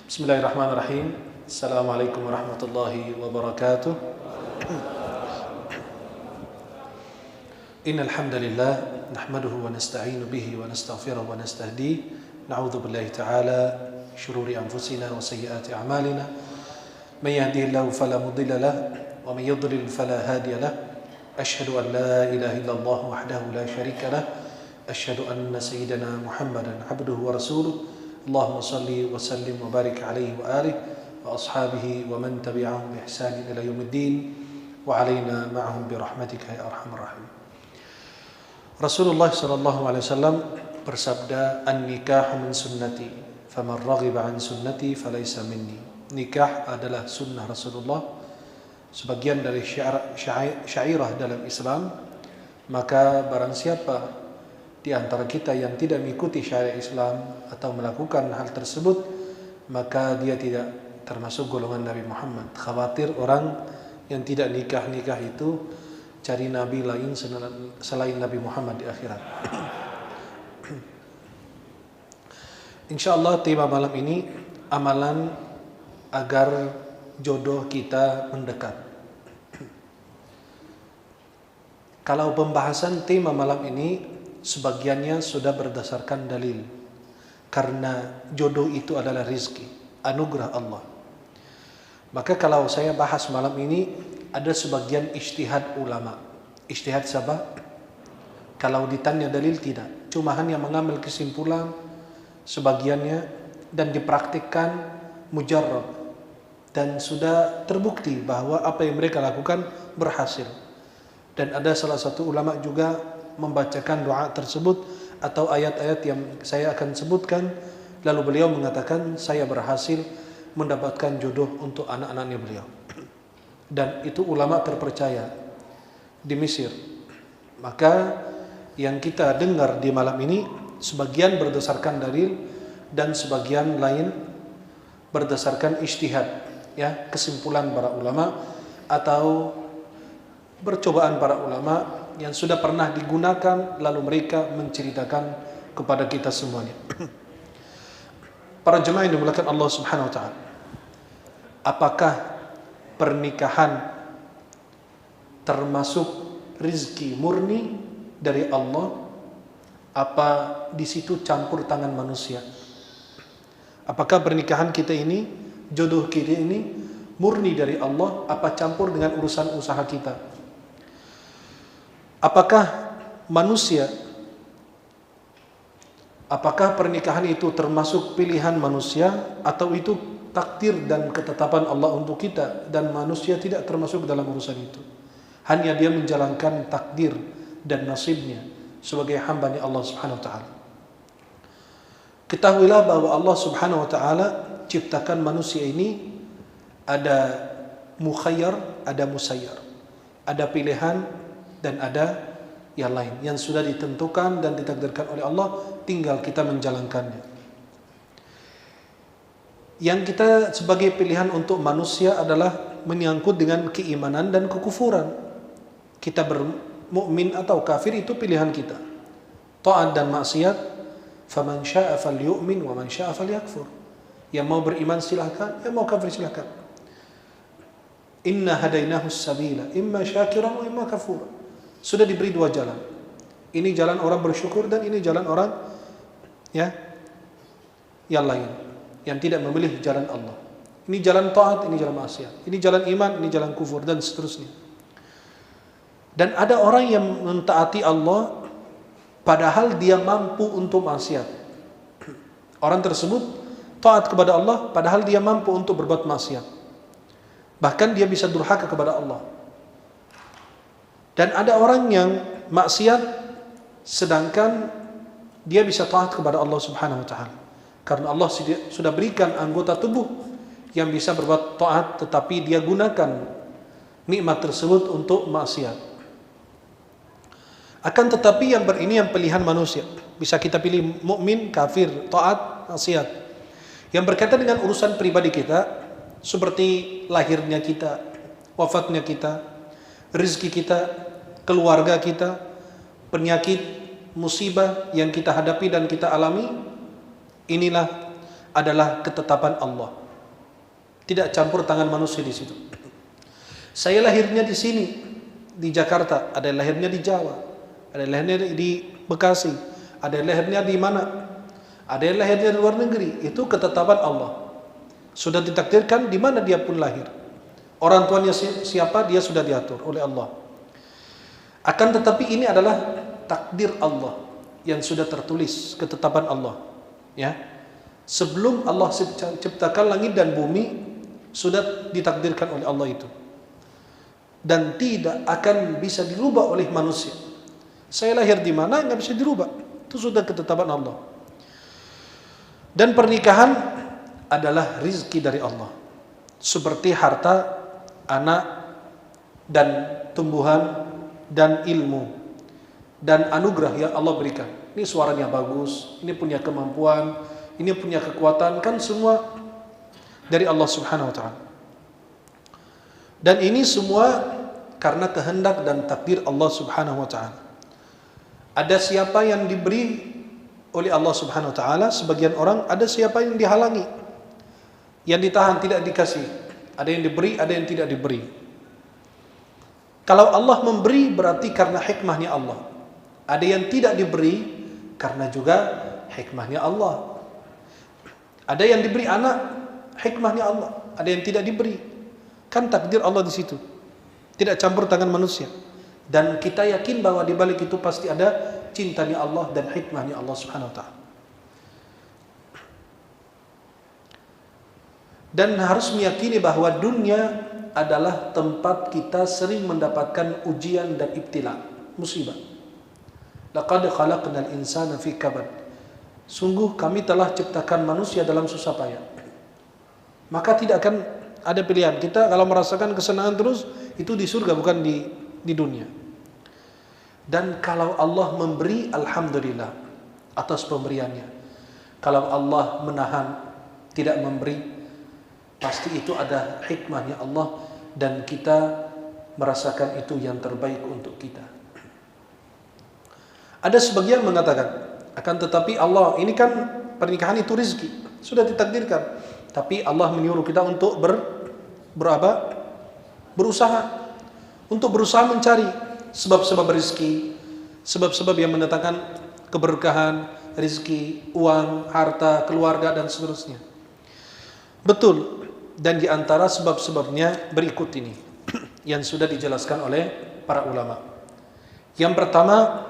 Bismillahirrahmanirrahim. Assalamualaikum warahmatullahi wabarakatuh. Innal hamdalillah nahmaduhu wa nasta'inu bihi wa nastaghfiruhu wa nastahdihi. Na'udzu billahi ta'ala min shururi anfusina wa sayyiati a'malina. May yahdihillahu fala mudilla lahu wa may yudlil fala hadiya lahu. Asyhadu an la ilaha illallah wahdahu la syarika lahu. Asyhadu anna sayyidana Muhammadan abduhu wa rasuluh. Allahumma salli wa sallim wa barik alaihi wa alihi wa ashabihi wa man tabi'ahum bi ihsan ila yaumiddin wa alaina ma'ahum bi rahmatika ya arhamar rahim. Rasulullah sallallahu alaihi wasallam bersabda, "An-nikah min sunnati, faman raghiba an sunnati falaysa minni." Nikah adalah sunnah Rasulullah, sebagian dari syairah dalam Islam. Maka barang siapa di antara kita yang tidak mengikuti syariat Islam atau melakukan hal tersebut, maka dia tidak termasuk golongan Nabi Muhammad. Khawatir orang yang tidak nikah itu cari nabi lain selain Nabi Muhammad di akhirat. Insyaallah tema malam ini amalan agar jodoh kita mendekat. Kalau pembahasan tema malam ini sebagiannya sudah berdasarkan dalil, karena jodoh itu adalah rizki, anugerah Allah. Maka kalau saya bahas malam ini, ada sebagian ijtihad ulama. Ijtihad siapa? Kalau ditanya dalil tidak, cuma hanya mengambil kesimpulan sebagiannya dan dipraktikkan mujarrab, dan sudah terbukti bahwa apa yang mereka lakukan berhasil. Dan ada salah satu ulama juga membacakan doa tersebut atau ayat-ayat yang saya akan sebutkan, lalu beliau mengatakan saya berhasil mendapatkan jodoh untuk anak-anaknya beliau. Dan itu ulama terpercaya di Mesir. Maka yang kita dengar di malam ini sebagian berdasarkan dalil dan sebagian lain berdasarkan ijtihad, ya, kesimpulan para ulama atau percobaan para ulama yang sudah pernah digunakan, lalu mereka menceritakan kepada kita semuanya. Para jemaah yang dimuliakan Allah Subhanahu wa taala, apakah pernikahan termasuk rizki murni dari Allah? Apa di situ campur tangan manusia? Apakah pernikahan kita ini, jodoh kita ini murni dari Allah, apa campur dengan urusan usaha kita? Apakah pernikahan itu termasuk pilihan manusia, atau itu takdir dan ketetapan Allah untuk kita dan manusia tidak termasuk dalam urusan itu? Hanya dia menjalankan takdir dan nasibnya sebagai hamba-Nya Allah Subhanahu wa taala. Ketahuilah bahwa Allah Subhanahu wa taala ciptakan manusia ini ada mukhayyar, ada musayyar. Ada pilihan dan ada yang lain yang sudah ditentukan dan ditakdirkan oleh Allah, tinggal kita menjalankannya. Yang kita sebagai pilihan untuk manusia adalah menyangkut dengan keimanan dan kekufuran. Kita bermukmin atau kafir itu pilihan kita. Taat dan maksiat, faman syaa'a falyu'min wa man syaa'a falyakfur. Yang mau beriman silakan, yang mau kafir silakan. Inna hadainahu as-sabila imma syakiran wa imma kafura. Sudah diberi dua jalan. Ini jalan orang bersyukur dan ini jalan orang yang lain, yang tidak memilih jalan Allah. Ini jalan taat, ini jalan maksiat. Ini jalan iman, ini jalan kufur, dan seterusnya. Dan ada orang yang mentaati Allah padahal dia mampu untuk maksiat. Orang tersebut taat kepada Allah padahal dia mampu untuk berbuat maksiat. Bahkan dia bisa durhaka kepada Allah. Dan ada orang yang maksiat sedangkan dia bisa taat kepada Allah Subhanahu wa taala. Karena Allah sudah berikan anggota tubuh yang bisa berbuat taat, tetapi dia gunakan nikmat tersebut untuk maksiat. Akan tetapi ini yang pilihan manusia. Bisa kita pilih mukmin, kafir, taat, maksiat. Yang berkaitan dengan urusan pribadi kita, seperti lahirnya kita, wafatnya kita, rezeki kita, keluarga kita, penyakit, musibah yang kita hadapi dan kita alami, inilah adalah ketetapan Allah. Tidak campur tangan manusia di situ. Saya lahirnya di sini, di Jakarta, ada yang lahirnya di Jawa, ada yang lahirnya di Bekasi, ada yang lahirnya di mana, ada yang lahirnya di luar negeri. Itu ketetapan Allah. Sudah ditakdirkan di mana dia pun lahir. Orang tuanya siapa, dia sudah diatur oleh Allah. Akan tetapi ini adalah takdir Allah yang sudah tertulis, ketetapan Allah. Ya, sebelum Allah ciptakan langit dan bumi, sudah ditakdirkan oleh Allah itu, dan tidak akan bisa dirubah oleh manusia. Saya lahir di mana nggak bisa dirubah, itu sudah ketetapan Allah. Dan pernikahan adalah rizki dari Allah, seperti harta, anak, dan tumbuhan, dan ilmu, dan anugerah yang Allah berikan. Ini suaranya bagus, ini punya kemampuan, ini punya kekuatan, kan semua dari Allah Subhanahu wa ta'ala. Dan ini semua karena kehendak dan takdir Allah Subhanahu wa ta'ala. Ada siapa yang diberi oleh Allah Subhanahu wa ta'ala, sebagian orang, ada siapa yang dihalangi, yang ditahan, tidak dikasih. Ada yang diberi, ada yang tidak diberi. Kalau Allah memberi berarti karena hikmahnya Allah. Ada yang tidak diberi karena juga hikmahnya Allah. Ada yang diberi anak, hikmahnya Allah. Ada yang tidak diberi, kan takdir Allah di situ. Tidak campur tangan manusia. Dan kita yakin bahwa di balik itu pasti ada cintanya Allah dan hikmahnya Allah Subhanahu wa ta'ala. Dan harus meyakini bahwa dunia adalah tempat kita sering mendapatkan ujian dan ibtila, musibah. Laqad khalaqnal insana fi kabad. Sungguh kami telah ciptakan manusia dalam susah payah. Maka tidak akan ada pilihan. Kita kalau merasakan kesenangan terus, itu di surga, bukan di dunia. Dan kalau Allah memberi, alhamdulillah atas pemberiannya. Kalau Allah menahan, tidak memberi, pasti itu ada hikmahnya Allah, dan kita merasakan itu yang terbaik untuk kita. Ada sebagian mengatakan, akan tetapi Allah, ini kan pernikahan itu rizki, sudah ditakdirkan. Tapi Allah menyuruh kita untuk berusaha, untuk berusaha mencari sebab-sebab rezeki, sebab-sebab yang mendatangkan keberkahan, rezeki, uang, harta, keluarga, dan seterusnya. Betul, dan di antara sebab-sebabnya berikut ini yang sudah dijelaskan oleh para ulama. Yang pertama,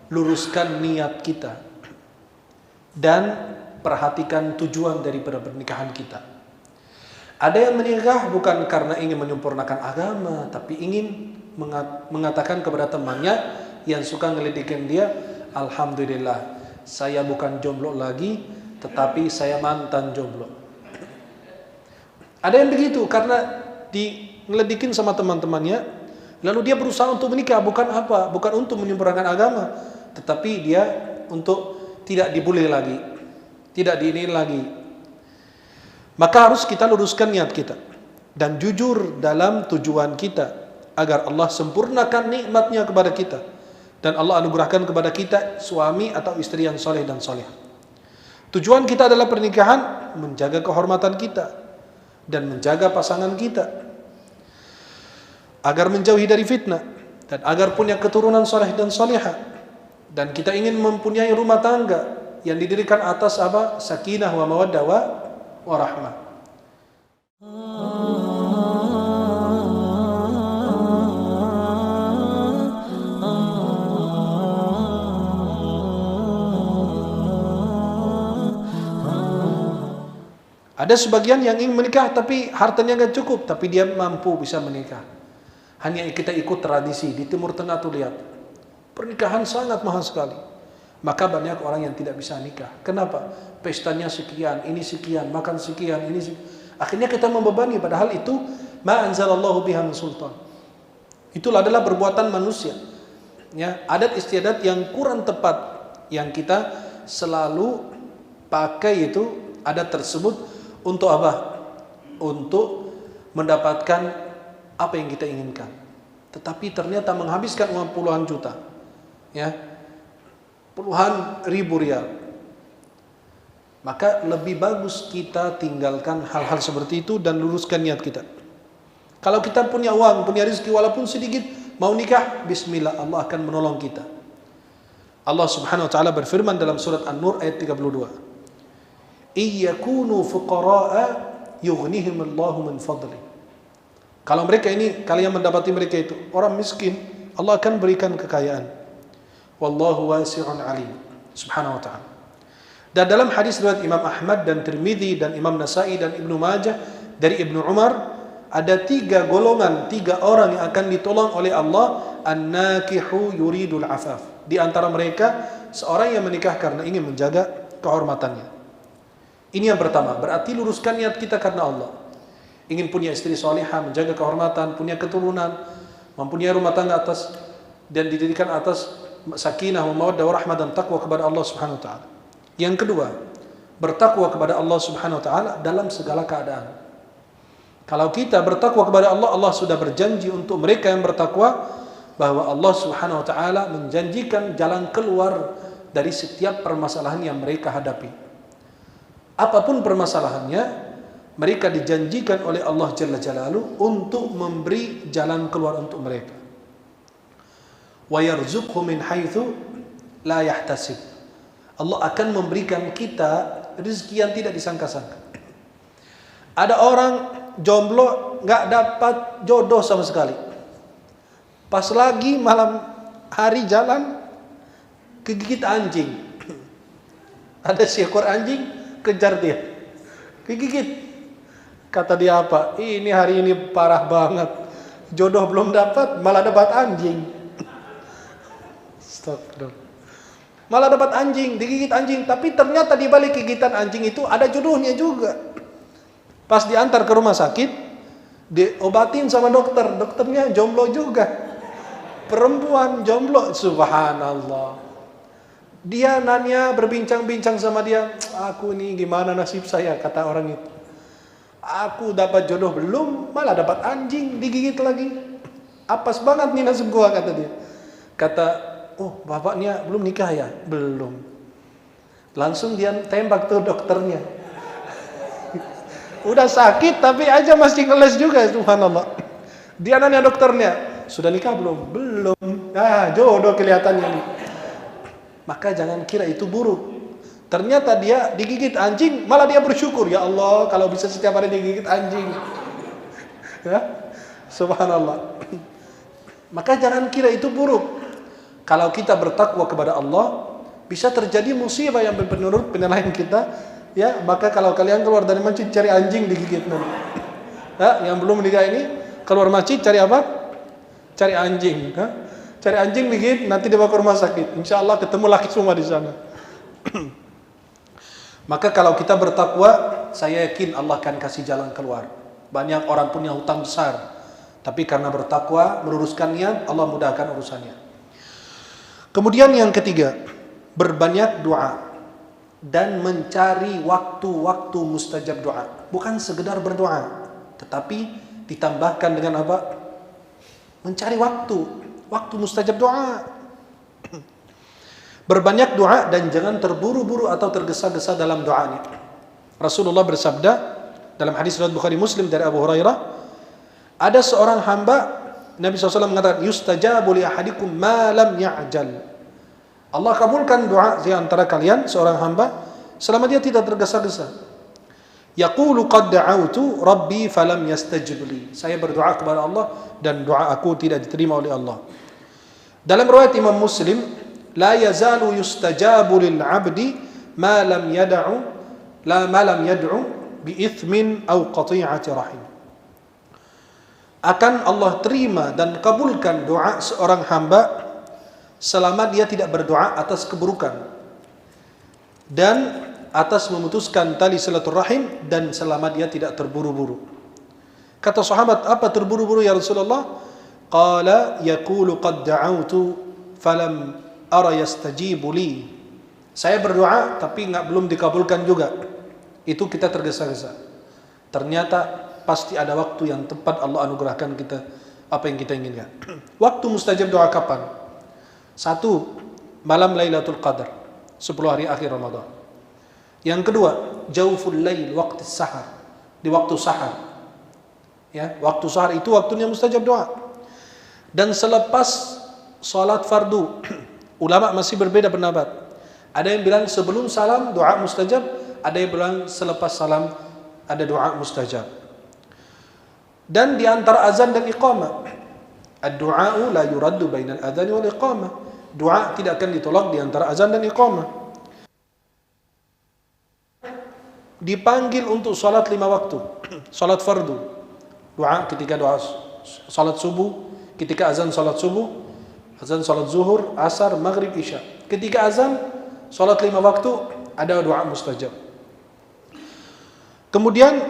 luruskan niat kita dan perhatikan tujuan daripada pernikahan kita. Ada yang menikah bukan karena ingin menyempurnakan agama, tapi ingin mengatakan kepada temannya yang suka ngeledekin dia, alhamdulillah, saya bukan jomblo lagi, tetapi saya mantan jomblo. Ada yang begitu karena ngeledekin sama teman-temannya, lalu dia berusaha untuk menikah, bukan untuk menyempurnakan agama, tetapi dia untuk tidak dibully lagi, tidak diinin lagi. Maka harus kita luruskan niat kita dan jujur dalam tujuan kita, agar Allah sempurnakan nikmatnya kepada kita dan Allah anugerahkan kepada kita suami atau istri yang soleh dan soleh. Tujuan kita adalah pernikahan, menjaga kehormatan kita dan menjaga pasangan kita agar menjauhi dari fitnah dan agar punya keturunan soleh dan solehah. Dan kita ingin mempunyai rumah tangga yang didirikan atas apa? Sakinah wa mawaddah wa rahmah. Ada sebagian yang ingin menikah tapi hartanya nggak cukup, tapi dia mampu bisa menikah. Hanya kita ikut tradisi di Timur Tengah tuh, lihat, pernikahan sangat mahal sekali. Maka banyak orang yang tidak bisa nikah. Kenapa? Pestanya sekian, ini sekian, makan sekian, ini sekian. Akhirnya kita membebani, padahal itu ma anzalallahu biha min sultan. Itulah adalah perbuatan manusia. Ya, adat istiadat yang kurang tepat yang kita selalu pakai itu adat tersebut untuk apa? Untuk mendapatkan apa yang kita inginkan. Tetapi ternyata menghabiskan uang puluhan juta. Ya. Puluhan ribu rial. Maka lebih bagus kita tinggalkan hal-hal seperti itu dan luruskan niat kita. Kalau kita punya uang, punya rezeki walaupun sedikit, mau nikah, bismillah, Allah akan menolong kita. Allah Subhanahu wa taala berfirman dalam surat An-Nur ayat 32. Iyakunu fuqara'a yughnihimullahu min fadli. Kalau mereka ini, kalian mendapati mereka itu orang miskin, Allah akan berikan kekayaan. Wallahu wasi'un alim. Subhanahu wa ta'ala. Dan dalam hadis riwayat Imam Ahmad dan Tirmidzi dan Imam Nasai dan Ibnu Majah dari Ibnu Umar, ada 3 golongan, 3 orang yang akan ditolong oleh Allah. An-nakihu yuridul afaf. Di antara mereka seorang yang menikah karena ingin menjaga kehormatannya. Ini yang pertama, berarti luruskan niat kita karena Allah. Ingin punya istri salihah, menjaga kehormatan, punya keturunan, mempunyai rumah tangga atas dan didirikan atas sakinah, mawaddah, warahmah dan takwa kepada Allah Subhanahu wa taala. Yang kedua, bertakwa kepada Allah Subhanahu wa taala dalam segala keadaan. Kalau kita bertakwa kepada Allah, Allah sudah berjanji untuk mereka yang bertakwa bahwa Allah Subhanahu wa taala menjanjikan jalan keluar dari setiap permasalahan yang mereka hadapi. Apapun permasalahannya, mereka dijanjikan oleh Allah Jalla Jalaluhu untuk memberi jalan keluar untuk mereka. Wa yarzuqhu min haitsu la yahtasib. Allah akan memberikan kita rezeki yang tidak disangka-sangka. Ada orang jomblo nggak dapat jodoh sama sekali. Pas lagi malam hari jalan kegigit anjing. Ada seekor anjing kejar dia, kegigit. Kata dia apa? Ini hari ini parah banget. Jodoh belum dapat, malah dapat anjing. Stop. Malah dapat anjing, digigit anjing. Tapi ternyata di balik gigitan anjing itu ada jodohnya juga. Pas diantar ke rumah sakit, diobatin sama dokter. Dokternya jomblo juga. Perempuan jomblo, subhanallah. Dia nanya, berbincang-bincang sama dia. Aku ini gimana nasib saya, kata orang itu. Aku dapat jodoh belum, malah dapat anjing, digigit lagi. Apes banget nih nasib gua, kata dia. Kata, oh bapaknya belum nikah ya? Belum. Langsung dia tembak tuh dokternya. Udah sakit tapi aja masih ngeles juga, subhanallah. Dia nanya dokternya, sudah nikah belum? Belum. Ah, jodoh kelihatannya nih. Maka jangan kira itu buruk. Ternyata dia digigit anjing, malah dia bersyukur. Ya Allah, kalau bisa setiap hari digigit anjing. Ya, subhanallah. Maka jangan kira itu buruk. Kalau kita bertakwa kepada Allah, bisa terjadi musibah yang menurut penilaian kita. Ya, maka kalau kalian keluar dari masjid cari anjing digigit nanti. Ya, yang belum menikah ini keluar masjid cari apa? Cari anjing. Ya? Cari anjing digigit, nanti dibawa ke rumah sakit. Insya Allah ketemu laki semua di sana. Maka kalau kita bertakwa, saya yakin Allah akan kasih jalan keluar. Banyak orang punya hutang besar, tapi karena bertakwa, meluruskan niat, Allah mudahkan urusannya. Kemudian yang ketiga, berbanyak doa dan mencari waktu-waktu mustajab doa. Bukan sekedar berdoa, tetapi ditambahkan dengan apa? Mencari waktu mustajab doa. Berbanyak doa dan jangan terburu-buru atau tergesa-gesa dalam doanya. Rasulullah bersabda dalam hadis riwayat Bukhari Muslim dari Abu Hurairah, ada seorang hamba, Nabi SAW mengatakan, yustajabu li ahadikum ma lam ya'jal. Allah kabulkan doa di antara kalian seorang hamba selama dia tidak tergesa-gesa. Yaqulu qad da'awtu rabbi falam yastajib li. Saya berdoa kepada Allah dan doa aku tidak diterima oleh Allah. Dalam riwayat Imam Muslim, la yazalu yustajabu lil 'abdi ma lam yad'u bi ithmin aw qati'ati rahim. Akan Allah terima dan kabulkan doa seorang hamba selama dia tidak berdoa atas keburukan dan atas memutuskan tali silaturahim dan selama dia tidak terburu-buru. Kata sahabat, apa terburu-buru ya Rasulullah? Qala yaqulu qad da'awtu falam ara yastajibu li. Saya berdoa tapi belum dikabulkan juga. Itu kita tergesa-gesa. Ternyata pasti ada waktu yang tepat Allah anugerahkan kita apa yang kita inginkan. Waktu mustajab doa kapan? 1. Malam Lailatul Qadar, 10 hari akhir Ramadan. Yang kedua, jauful lail, waktu sahar, di waktu sahar. Ya, waktu sahar itu waktunya mustajab doa. Dan selepas salat fardu, ulama masih berbeda pendapat. Ada yang bilang sebelum salam doa mustajab, ada yang bilang selepas salam ada doa mustajab. Dan di antara azan dan iqamah, ad-du'a'u la yuraddu bainal adzan wal iqamah. Doa tidak akan ditolak di antara azan dan iqamah. Dipanggil untuk salat 5 waktu, salat fardu, doa ketika doa salat subuh, ketika azan salat subuh, azan salat zuhur, asar, maghrib, isya. Ketika azan salat 5 waktu ada doa mustajab. Kemudian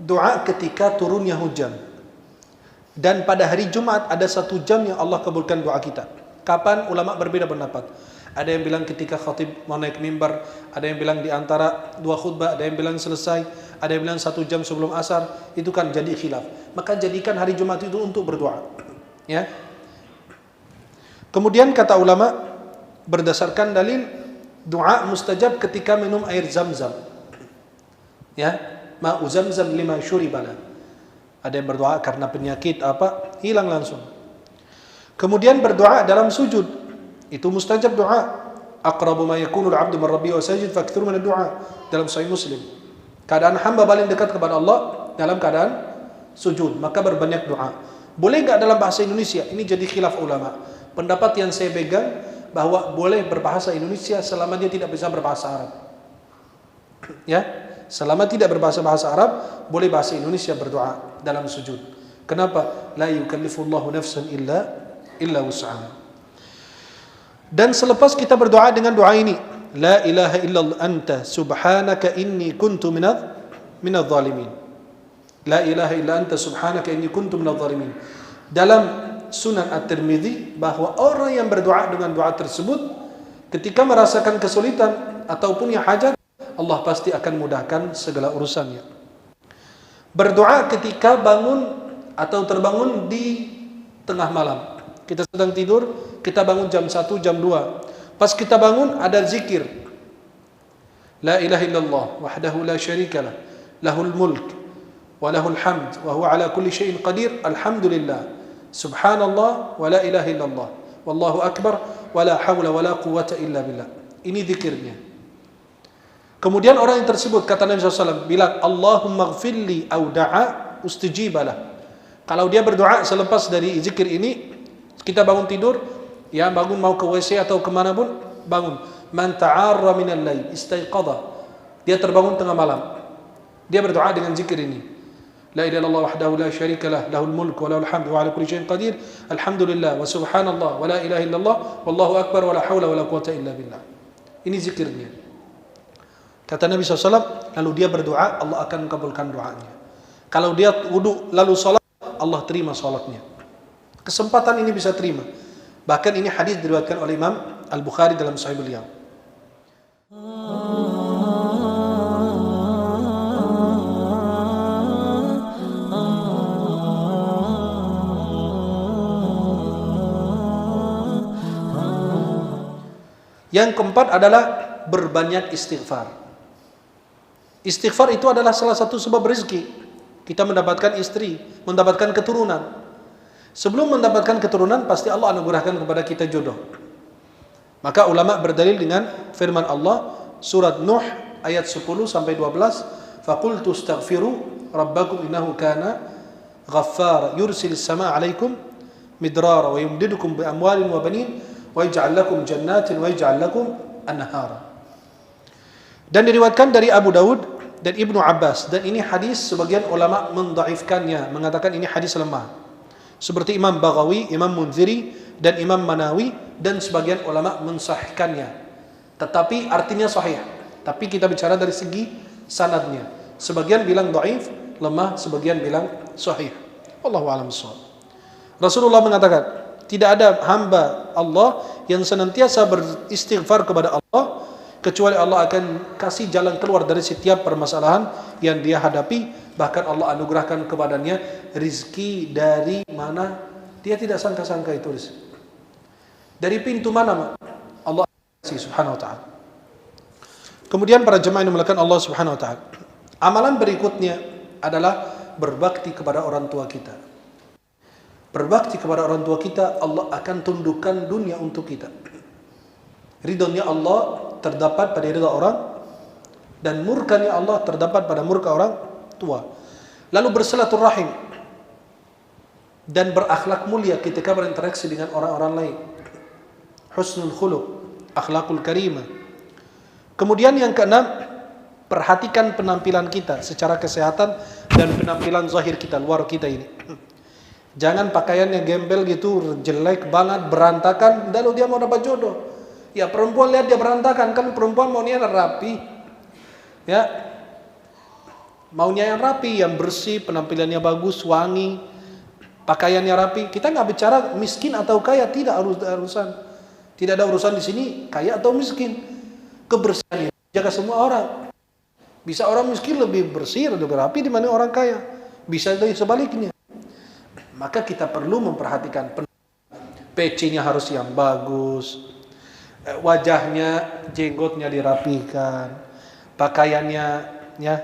doa ketika turunnya hujan. Dan pada hari Jumat ada 1 jam yang Allah kabulkan doa kita. Kapan? Ulama berbeda pendapat. Ada yang bilang ketika khatib mau naik mimbar, ada yang bilang di antara 2 khutbah, ada yang bilang selesai, ada yang bilang 1 jam sebelum asar. Itu kan jadi khilaf. Maka jadikan hari Jumat itu untuk berdoa. Ya. Kemudian kata ulama berdasarkan dalil doa mustajab ketika minum air zam-zam. Ya, ma'u zamzam lima syuribala. Ada yang berdoa karena penyakit apa, hilang langsung. Kemudian berdoa dalam sujud. Itu mustajab doa. Aqrabu ma yakunu al-'abdu min rabbihi wa sajid fakthuru min ad-du'a. Dalam Sahih Muslim. Keadaan hamba paling dekat kepada Allah dalam keadaan sujud, maka berbanyak doa. Boleh enggak dalam bahasa Indonesia? Ini jadi khilaf ulama. Pendapat yang saya pegang bahwa boleh berbahasa Indonesia selama dia tidak bisa berbahasa Arab. Ya, selama tidak berbahasa Arab, boleh bahasa Indonesia berdoa dalam sujud. Kenapa? La yukallifullahu nafsan illa wus'aha. Dan selepas kita berdoa dengan doa ini, la ilaha illallah anta subhanaka inni kuntu minadh dhalimin. La ilaha illa anta subhanaka inni kuntu minadh dhalimin. Dalam Sunan At-Tirmidzi bahwa orang yang berdoa dengan doa tersebut ketika merasakan kesulitan ataupun yang hajat, Allah pasti akan mudahkan segala urusannya. Berdoa ketika bangun atau terbangun di tengah malam. Kita sedang tidur, kita bangun jam 1, jam 2. Pas kita bangun ada zikir. La ilaha illallah wahdahu la syarika lah, lahul mulk wa lahul hamd wa huwa ala kulli syai'in qadir. Alhamdulillah. Subhanallah wa la ilaha illallah. Wallahu akbar wa la hawla wa la quwwata illa billah. Ini zikirnya. Kemudian orang yang tersebut kata Nabi SAW bilang Allahumma ghfirli au da'a ustijibalah. Kalau dia berdoa selepas dari zikir ini, kita bangun tidur, ya bangun mau ke WC atau kemana pun, bangun. Man ta'arra minal lail istaiqadha. Dia terbangun tengah malam. Dia berdoa dengan zikir ini. La ilaha illallah wahdahu la syarika lah, lahul mulk wa lahul hamd wa ala kulli syai'in qadir. Alhamdulillah wa subhanallah wa la ilaha illallah wallahu akbar wa la haula wa la quwwata illa billah. Ini zikirnya. Kata Nabi SAW, lalu dia berdoa, Allah akan kabulkan doanya. Kalau dia wudu lalu salat, Allah terima salatnya. Kesempatan ini bisa terima. Bahkan ini hadis diriwayatkan oleh Imam Al-Bukhari dalam Sahih beliau. Yang keempat adalah berbanyak istighfar. Istighfar itu adalah salah satu sebab rezeki. Kita mendapatkan istri, mendapatkan keturunan. Sebelum mendapatkan keturunan, pasti Allah anugerahkan kepada kita jodoh. Maka ulama berdalil dengan firman Allah, surat Nuh ayat 10 sampai 12, faqultu astaghfiru rabbakum innahu kana ghaffara yursilis samaa 'alaikum midrara wa yumdidukum bi amwalin wa banin wa yaj'al lakum jannatin wa yaj'al lakum anhara. Dan diriwayatkan dari Abu Daud dan Ibnu Abbas, dan ini hadis sebagian ulama mendhaifkannya, mengatakan ini hadis lemah. Seperti Imam Baghawi, Imam Munziri, dan Imam Manawi, dan sebagian ulama mensahihkannya. Tetapi artinya sahih. Tapi kita bicara dari segi sanadnya. Sebagian bilang dhaif, lemah, sebagian bilang sahih. Wallahu a'lam bishawab. Rasulullah mengatakan, tidak ada hamba Allah yang senantiasa beristighfar kepada Allah kecuali Allah akan kasih jalan keluar dari setiap permasalahan yang dia hadapi. Bahkan Allah anugerahkan kepadanya rizki dari mana dia tidak sangka-sangka itu rizki. Dari pintu mana Allah kasih subhanahu wa ta'ala. Kemudian para jemaah yang dimuliakan Allah Subhanahu wa taala. Amalan berikutnya adalah berbakti kepada orang tua kita. Berbakti kepada orang tua kita, Allah akan tundukkan dunia untuk kita. Ridhonya Allah terdapat pada ridha orang, dan murkanya Allah terdapat pada murka orang tua. Lalu bersilaturahim dan berakhlak mulia ketika berinteraksi dengan orang-orang lain. Husnul khuluq, akhlakul karimah. Kemudian yang keenam, perhatikan penampilan kita secara kesehatan dan penampilan zahir kita, luar kita ini. Jangan pakaiannya gembel gitu, jelek banget, berantakan, lalu dia mau dapat jodoh. Ya perempuan lihat dia berantakan, kan perempuan maunya rapi. Ya, maunya yang rapi, yang bersih, penampilannya bagus, wangi, pakaiannya rapi. Kita nggak bicara miskin atau kaya, tidak urusan. Tidak ada urusan di sini kaya atau miskin. Kebersihan jaga semua orang. Bisa orang miskin lebih bersih, lebih rapi dibanding orang kaya. Bisa dari sebaliknya. Maka kita perlu memperhatikan pecinya harus yang bagus, wajahnya, jenggotnya dirapikan, pakaiannya ya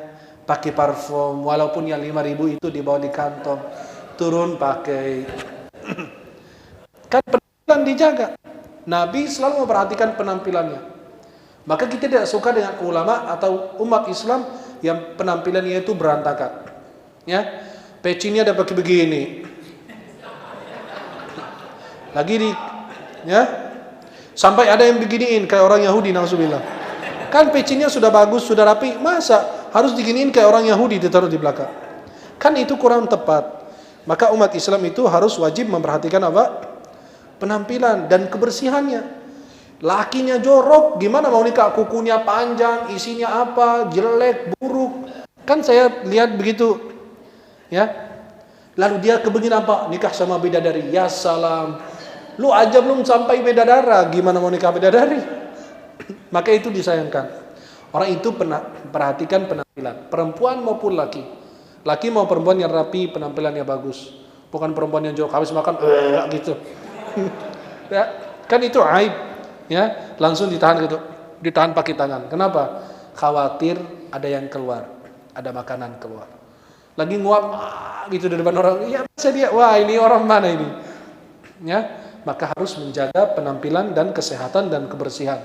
pakai parfum, walaupun yang 5.000 itu dibawa di kantong, turun pakai. Kan penampilan dijaga. Nabi selalu memperhatikan penampilannya. Maka kita tidak suka dengan ulama atau umat Islam yang penampilannya itu berantakan. Ya, pecinya ada pakai begini. Lagi di ya, sampai ada yang beginiin kayak orang Yahudi, nauzubillah. Kan pecinya sudah bagus, sudah rapi, masa harus diginiin kayak orang Yahudi ditaruh di belakang? Kan itu kurang tepat. Maka umat Islam itu harus wajib memperhatikan apa? Penampilan dan kebersihannya. Lakinya jorok, gimana mau nikah? Kukunya panjang, isinya apa? Jelek, buruk. Kan saya lihat begitu. Ya. Lalu dia kebegin apa? Nikah sama bidadari. Ya salam. Lu aja belum sampai bidadara, gimana mau nikah bidadari? Maka itu disayangkan. Orang itu perhatikan penampilan, perempuan maupun laki. Laki mau perempuan yang rapi, penampilannya bagus. Bukan perempuan yang jorok, habis makan gitu. Ya, kan itu aib. Ya, langsung ditahan gitu, ditahan pakai tangan. Kenapa? Khawatir ada yang keluar, ada makanan keluar. Lagi nguap gitu di depan orang. Ya, bisa dia, wah ini orang mana ini? Ya, maka harus menjaga penampilan dan kesehatan dan kebersihan.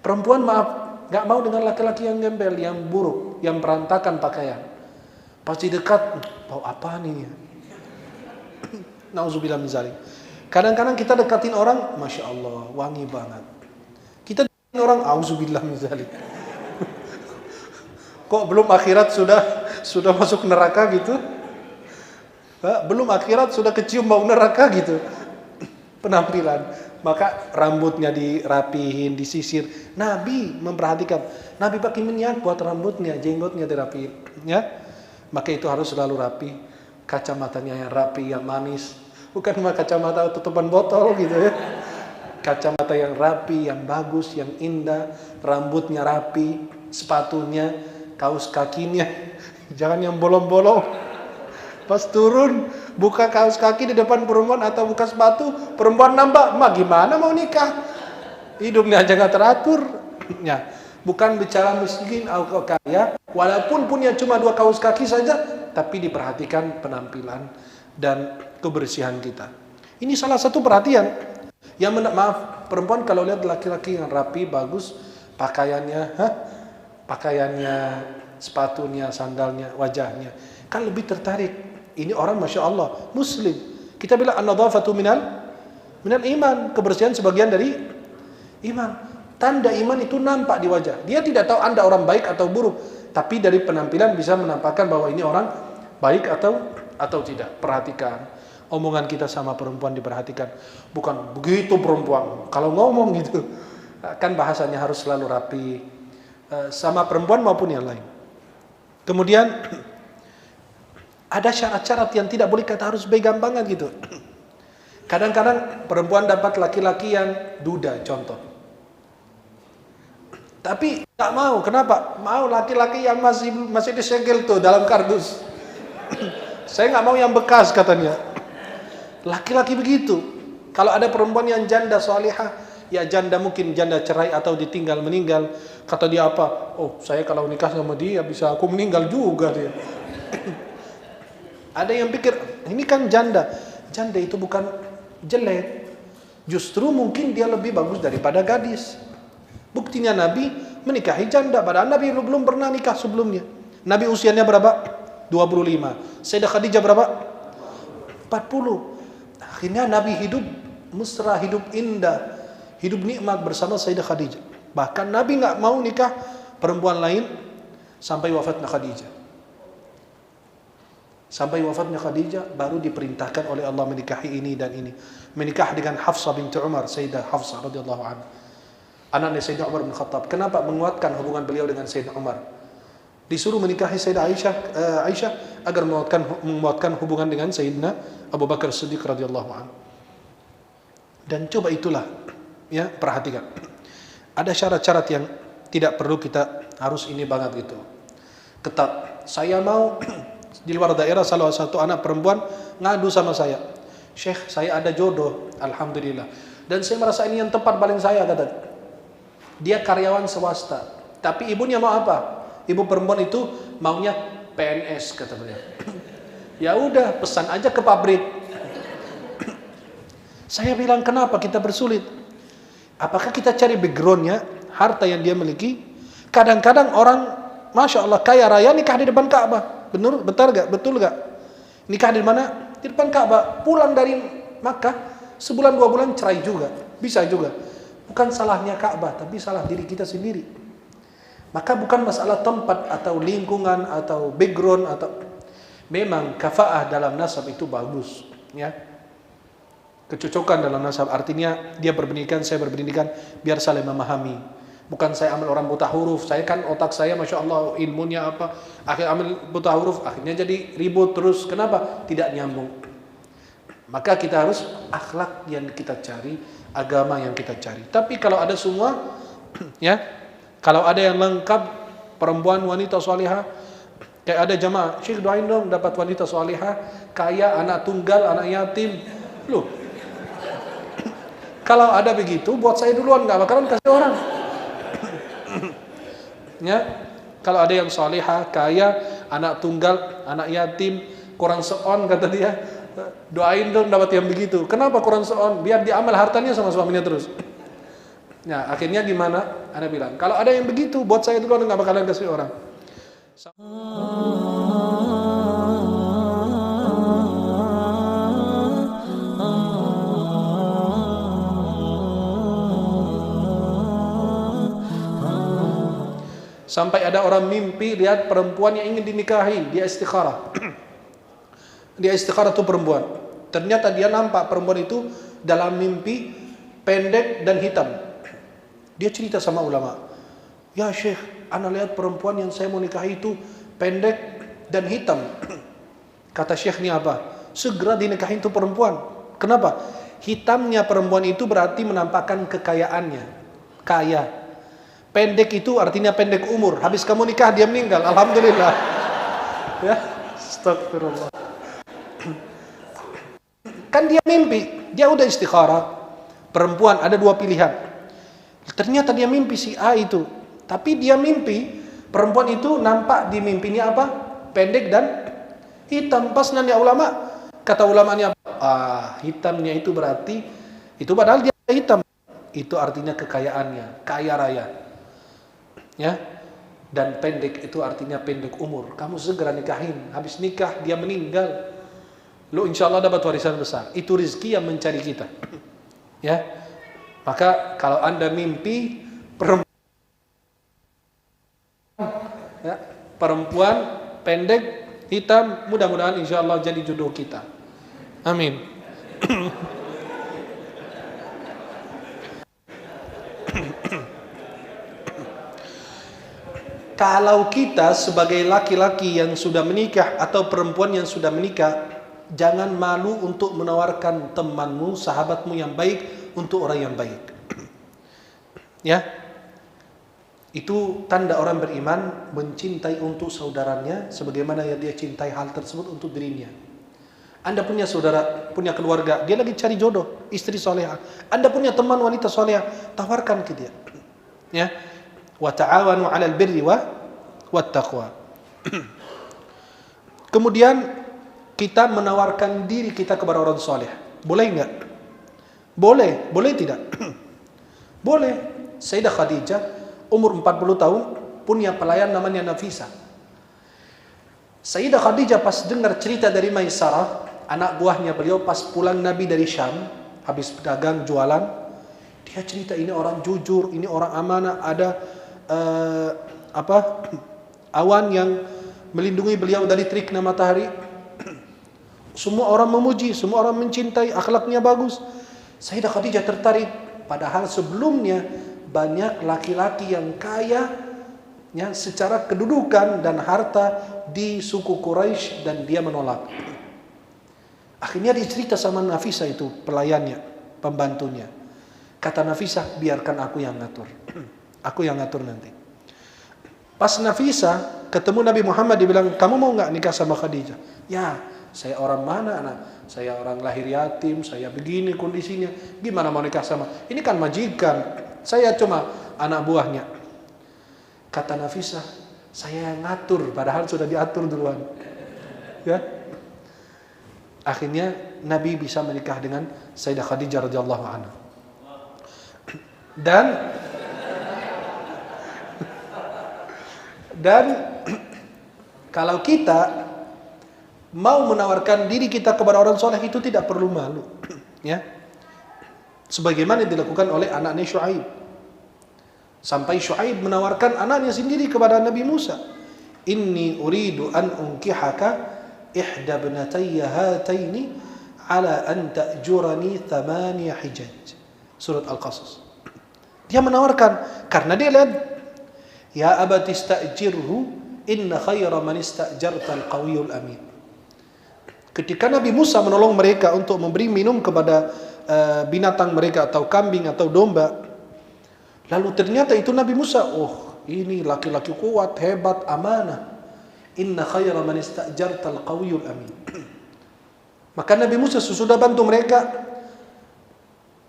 Perempuan maaf, nggak mau dengan laki-laki yang gembel, yang buruk, yang berantakan pakaian. Pasti dekat, bau apa nih? Nauzubillah min zalik. Kadang-kadang kita dekatin orang, masya Allah, wangi banget. Kita dekatin orang, auzubillah min zalik. Kok belum akhirat sudah masuk neraka gitu? Belum akhirat sudah kecium bau neraka gitu. Penampilan, maka rambutnya dirapihin, disisir. Nabi memperhatikan, Nabi pakai minyak buat rambutnya, jenggotnya dirapihin. Ya, maka itu harus selalu rapi. Kacamatanya yang rapi, yang manis. Bukan cuma kacamata tutupan botol gitu ya. Kacamata yang rapi, yang bagus, yang indah, rambutnya rapi, sepatunya, kaos kakinya jangan yang bolong-bolong. Pas turun buka kaos kaki di depan perempuan atau buka sepatu, perempuan nambah, "Ma gimana mau nikah? Hidupnya aja enggak teratur." Ya, bukan bicara miskin atau kaya, walaupun punya cuma 2 kaos kaki saja, tapi diperhatikan penampilan dan kebersihan kita. Ini salah satu perhatian. Yang maaf, perempuan kalau lihat laki-laki yang rapi, bagus, pakaiannya, sepatunya, sandalnya, wajahnya, kan lebih tertarik. Ini orang masya Allah Muslim. Kita bilang an-nadhafatu minal iman, kebersihan sebagian dari iman. Tanda iman itu nampak di wajah. Dia tidak tahu Anda orang baik atau buruk, tapi dari penampilan bisa menampakkan bahwa ini orang baik atau tidak. Perhatikan omongan kita sama perempuan, diperhatikan. Bukan begitu perempuan kalau ngomong gitu, kan bahasanya harus selalu rapi, sama perempuan maupun yang lain. Kemudian ada syarat-syarat yang tidak boleh kata harus begam banget gitu. Kadang-kadang perempuan dapat laki-laki yang duda, contoh. Tapi tak mau, kenapa? Mau laki-laki yang masih disegel tuh dalam kardus. Saya nggak mau yang bekas katanya. Laki-laki begitu. Kalau ada perempuan yang janda salihah, Ya janda mungkin janda cerai atau ditinggal meninggal. Kata dia apa? Oh saya kalau nikah sama dia bisa aku meninggal juga dia. Ada yang pikir ini kan janda. Janda itu bukan jelek. Justru mungkin dia lebih bagus daripada gadis. Buktinya Nabi menikahi janda. Padahal Nabi belum pernah nikah sebelumnya. Nabi usianya berapa? 25. Sayyidah Khadijah berapa? 40. Akhirnya Nabi hidup mesra, hidup indah, hidup nikmat bersama Sayyidah Khadijah. Bahkan Nabi nggak mau nikah perempuan lain sampai wafatnya Khadijah. Sampai wafatnya Khadijah baru diperintahkan oleh Allah menikahi ini dan ini. Menikah dengan Hafsah binti Umar, Sayyidah Hafsah radhiyallahu anha. Anaknya Sayyidina Umar bin Khattab. Kenapa menguatkan hubungan beliau dengan Sayyidina Umar? Disuruh menikahi Sayyidah Aisyah agar menguatkan hubungan dengan Sayyidina Abu Bakar Siddiq radhiyallahu anhu. Dan coba itulah, ya perhatikan. Ada syarat-syarat yang tidak perlu kita harus ini banget gitu. Ketat. Saya mau di luar daerah salah satu anak perempuan ngadu sama saya, Syekh saya ada jodoh, alhamdulillah, dan saya merasa ini yang tepat paling saya, kata dia karyawan swasta, tapi ibunya mau apa? Ibu perempuan itu maunya PNS, kata beliau. Ya udah pesan aja ke pabrik. Saya bilang kenapa kita bersulit? Apakah kita cari backgroundnya, harta yang dia miliki? Kadang-kadang orang Masya Allah kaya raya nikah di depan Ka'bah. Betul gak? Nikah di mana? Di depan Ka'bah. Pulang dari Makkah, sebulan 2 bulan cerai juga. Bisa juga. Bukan salahnya Ka'bah, tapi salah diri kita sendiri. Maka bukan masalah tempat atau lingkungan atau background atau memang kafaah dalam nasab itu bagus, ya. Kecocokan dalam nasab artinya dia berpendidikan, saya berpendidikan, biar saling memahami. Bukan saya ambil orang buta huruf, saya kan otak saya Masya Allah ilmunya apa, akhirnya ambil buta huruf, akhirnya jadi ribut terus. Kenapa? Tidak nyambung. Maka kita harus akhlak yang kita cari, agama yang kita cari. Tapi kalau ada semua, ya, kalau ada yang lengkap, perempuan wanita salihah, kayak ada jamaah, Syekh doain dong dapat wanita salihah, kaya, anak tunggal, anak yatim. Loh, kalau ada begitu, buat saya duluan, nggak bakalan kasih orang. Ya, kalau ada yang salihah, kaya, anak tunggal, anak yatim, kurang seon kata dia, doain dong dapat yang begitu. Kenapa kurang seon? Biar diamal hartanya sama suaminya terus. Nah, akhirnya gimana? Ana bilang, kalau ada yang begitu, buat saya duluan, nggak bakalan kasih orang. Sampai ada orang mimpi lihat perempuan yang ingin dinikahi, dia istikharah. Dia istikharah tuh perempuan. Ternyata dia nampak perempuan itu dalam mimpi pendek dan hitam. Dia cerita sama ulama, ya Syekh, ana lihat perempuan yang saya mau nikahi itu pendek dan hitam. Kata Syekh, ini apa? Segera dinikahin tuh perempuan. Kenapa? Hitamnya perempuan itu berarti menampakkan kekayaannya, kaya. Pendek itu artinya pendek umur. Habis kamu nikah dia meninggal. Alhamdulillah. Ya, astagfirullah. Kan dia mimpi, dia udah istikharah. Perempuan ada 2 pilihan. Ternyata dia mimpi si A itu. Tapi dia mimpi perempuan itu nampak di mimpinya apa? Pendek dan hitam. Pas nanya ulama, kata ulamanya, hitamnya itu berarti itu padahal dia hitam. Itu artinya kekayaannya, kaya raya. Ya, dan pendek itu artinya pendek umur. Kamu segera nikahin. Habis nikah dia meninggal, lo insya Allah dapat warisan besar. Itu rezeki yang mencari kita. Ya, maka kalau anda mimpi perempuan pendek hitam, mudah-mudahan insya Allah jadi jodoh kita. Amin. Kalau kita sebagai laki-laki yang sudah menikah atau perempuan yang sudah menikah, jangan malu untuk menawarkan temanmu, sahabatmu yang baik untuk orang yang baik. Ya, itu tanda orang beriman mencintai untuk saudaranya sebagaimana yang dia cintai hal tersebut untuk dirinya. Anda punya saudara, punya keluarga, dia lagi cari jodoh, istri soleha. Anda punya teman wanita soleha, tawarkan ke dia. Ya, wa ta'awanu 'alal birri wat taqwa. Kemudian kita menawarkan diri kita kepada orang soleh. Boleh enggak? Boleh, boleh tidak? Boleh. Sayyidah Khadijah umur 40 tahun punya pelayan namanya Nafisa. Sayyidah Khadijah pas dengar cerita dari Maisarah, anak buahnya beliau, pas pulang Nabi dari Syam, habis pedagang jualan, dia cerita ini orang jujur, ini orang amanah, ada awan yang melindungi beliau dari teriknya matahari. Semua orang memuji, semua orang mencintai, akhlaknya bagus. Sayyidah Khadijah tertarik, padahal sebelumnya banyak laki-laki yang kaya ya, secara kedudukan dan harta di suku Quraisy, dan dia menolak. Akhirnya dia cerita sama Nafisa, itu pelayannya, pembantunya. Kata Nafisa, biarkan aku yang ngatur. Aku yang ngatur nanti. Pas Nafisa ketemu Nabi Muhammad, dia bilang, kamu mau nggak nikah sama Khadijah? Ya, saya orang mana anak? Saya orang lahir yatim, saya begini kondisinya. Gimana mau nikah sama? Ini kan majikan. Saya cuma anak buahnya. Kata Nafisa, saya yang ngatur, padahal sudah diatur duluan. Ya. Akhirnya Nabi bisa menikah dengan Sayyidah Khadijah radhiyallahu anha. Dan kalau kita mau menawarkan diri kita kepada orang soleh, itu tidak perlu malu. Ya. Sebagaimana dilakukan oleh anaknya Syuaib. Sampai Syuaib menawarkan anaknya sendiri kepada Nabi Musa. Inni uridu an unkihaka ihda ibnatayya hataini ala an ta'jurani 8 hijaj. Surat Al-Qasas. Dia menawarkan karena dia lihat, ya abati ista'jirhu inna khayra man ista'jarta al-qawiyul amin. Ketika Nabi Musa menolong mereka untuk memberi minum kepada binatang mereka, atau kambing atau domba, lalu ternyata itu Nabi Musa, oh ini laki-laki kuat, hebat, amanah. Inna khayra man ista'jarta al-qawiyul amin. Maka Nabi Musa sesudah bantu mereka,